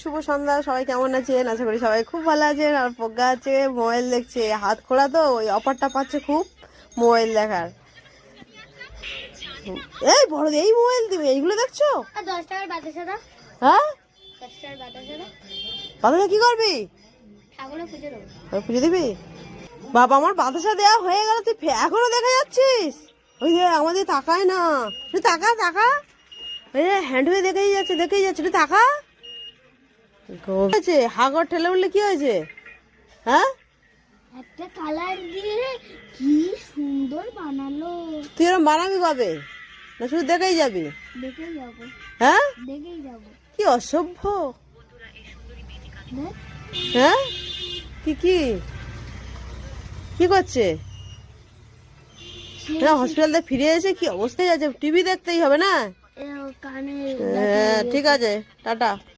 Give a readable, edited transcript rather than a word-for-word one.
শুভ সন্ধ্যা। সবাই কেমন আছেন? আশা করি সবাই খুব ভালো আছেন। আর প্রজ্ঞা আছে, মোবাইল দেখছে। হাত খোলা তো, ওই অফারটা পাচ্ছে খুব মোবাইল দেখার। এই বড়, এই মোবাইল দিবে, এইগুলো দেখছো? 10 টাকার বাতাসা দাও। হ্যাঁ, 10 টাকার বাতাসা দাও। বাতাসা কি করবি? ঠাকুরের পুজো দেবো। পুজো দিবি? বাবা, আমার বাতাসা দেওয়া হয়ে গেল, তুই এখনো দেখা যাচ্ছিস? ওই যে আমাদের তাকায় না, তুই তাকা তাকা। এই হ্যান্ড হয়ে দেখেই যাচ্ছে, তুই তাকা। আছে হাগর ঠেলে উঠলে কি হয়েছে? হ্যাঁ, একটা কালার দিয়ে কি সুন্দর বানালো। তুই এরকম বানাবি কবে? না শুধু দেখেই যাবি? দেখেই যাবো। হ্যাঁ, দেখেই যাবো। কি অসভ্য। হ্যাঁ, কি কি কি করছে? হ্যাঁ, হসপিটাল থেকে ফিরে এসে কি অবস্থায় আছে, টিভি দেখতেই হবে না? কানে হ্যাঁ, ঠিক আছে, টাটা।